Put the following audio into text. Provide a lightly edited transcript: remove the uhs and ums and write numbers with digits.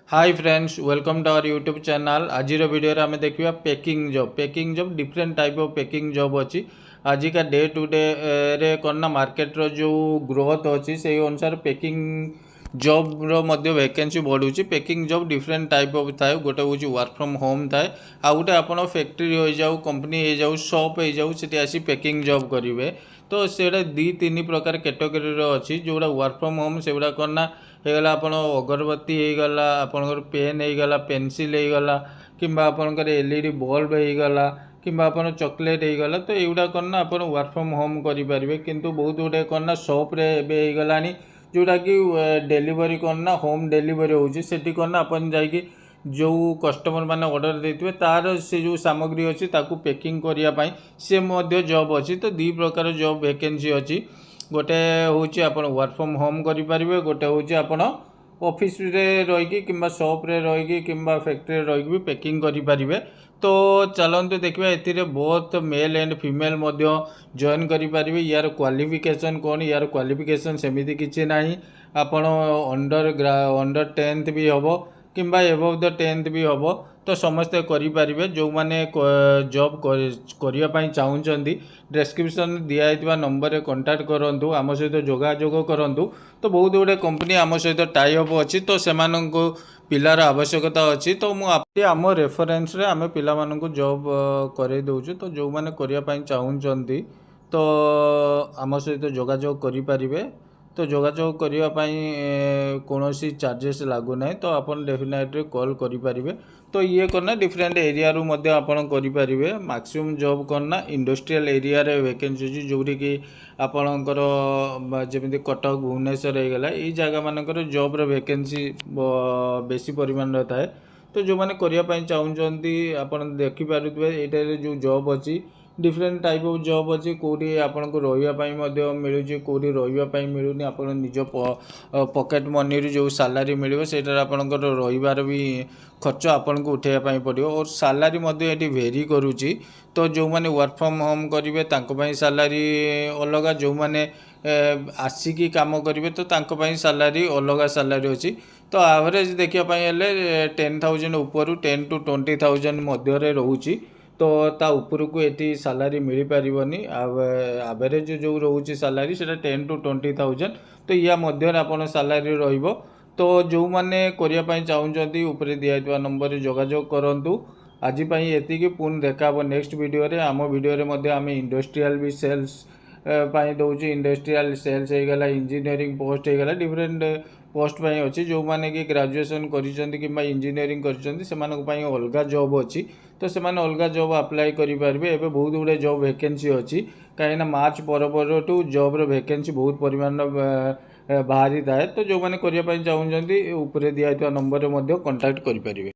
Hi friends welcome to our YouTube channel. आज video रे आम देखा packing job different type of packing job अच्छी। आज का डे टू डे रे करना मार्केट रो जो ग्रोथ अच्छी से अनुसार पैकिंग जॉब रो मध्य वैकेंसी बढ़ुची। Packing job different type of थाए। गोटे हूँ वर्क फ्रॉम होम थाए, आ गोटे आप फैक्ट्री हो जाऊ, कंपनी हो जाऊ, शॉप हो जाऊ, से आसी पैकिंग जॉब करेंगे। तो से दी तीन प्रकार कैटेगरी अच्छी। जोड़ा वर्क फ्रॉम होम से गुड़ा करना होगा आप अगरबत्ती होगला, आपंकर पेन होगला, पेनसिल होगला, कि आपंकर एलईडी बल्ब होगला, कि आप चॉकलेट होगला। तो युवा करना आप वर्क फ्रॉम होम करेंगे। किंतु बहुत गुटे करना सॉप्रे होगा जोटा कि डेलीवरी करना होम डेलीवरी होती करना अपन जाकि जो कस्टमर मैंने ऑर्डर देते तार से जो सामग्री अच्छी ताकू पैकिंग करने से जॉब अच्छी। तो दी प्रकार जॉब वैकेंसी अच्छी। गोटे हूँ आप वर्क फ्रॉम होम करेंगे, गोटे हूँ आप ऑफिस रे रहीकि कि शॉप्रे रहीकि कि फैक्ट्री रहीकि भी पैकिंग करेंगे। तो चलते देखा ए बहुत मेल एंड फीमेल जॉइन करेंगे। यार क्वालिफिकेशन कौन, यार क्वालिफिकेशन सेमती किसी ना। आपण अंडर 10th भी हम कि एबव द 10th भी हम। तो समस्ते करेंगे जो मैंने जॉब करने चाहते डिस्क्रिप्शन दिखाई नंबर रे कांटेक्ट करूँ, आम सहित जोगाजोग करूँ। तो बहुत गुड़े कंपनी आम सहित टाई अप अच्छी। तो से पिलार आवश्यकता अच्छी। तो मुझे आम रेफरेन्स रे आम पिला जॉब कर दौचु। तो जो मैंने करने चाहते तो आम सहित जोगाजोग करेंगे। तो जोगाजोग करने कौन चार्जेस लगुना। तो आप डेफिनेटली कॉल करेंगे। तो ये करना डिफरेंट एरिया रू मध्य आपण करेंगे। मैक्सिमम जॉब करना इंडस्ट्रियल एरिया रे वैकेंसी अच्छी, जोटी कि आपणकर जमी कटक भुवनेश्वर होगला ये जगह मानकर जॉब रे वैकेंसी बेसी परिमाण थाए। तो जो मैंने करने चाहते आप देखिपे ये जो जॉब अच्छी डिफरेंट टाइप ऑफ जॉब अच्छी। कौटी आपन को रही मिलूँ, कौटी रही मिलूनी। आप निज पॉकेट मनी जो सैलरी मिले से आपंकर रही भी खर्च आपन को उठाइवाई पड़ो। और सैलरी ये भेरी करुच्ची। तो जो मैंने वर्क फ्रॉम होम करेंगे सैलरी अलग, जो मैंने आसिकी काम करेंगे तो सैलरी अलग सैलरी अच्छी। तो एवरेज देखापी 10,000 ऊपर 10 to 20,000 मध्य रोचे। तो ता ऊपर को ये सैलरी मिल पारनी। एवरेज जो रोचे सैलरी से 10 to 20,000। तो या मध्य आप सैलरी रो। तो जो मैंने करने चाहते ऊपर दिखाई नंबर जोगाजोग करूँ। आज ये पुणी देखा नेक्स्ट वीडियो रे। आम वीडियो आम इंडस्ट्रियल भी सेल्स दौर। इंडस्ट्रियल सेल्स होगला, इंजीनियरिंग पोस्ट होगला, डिफरेंट पोस्ट अच्छी। जो मैंने कि ग्रेजुएशन कर इंजीनियरिंग कर अलग जॉब अच्छी। तो से अलग जॉब अप्लाई करेंगे। एवं बहुत गुड़े जॉब वैकेंसी अच्छी। कहीं मार्च पर जॉब रो वैकेंसी बहुत परिमाण बाहरी थाए। तो जो मैंने करने चाहते ऊपर दिखाई नंबर कांटेक्ट करेंगे।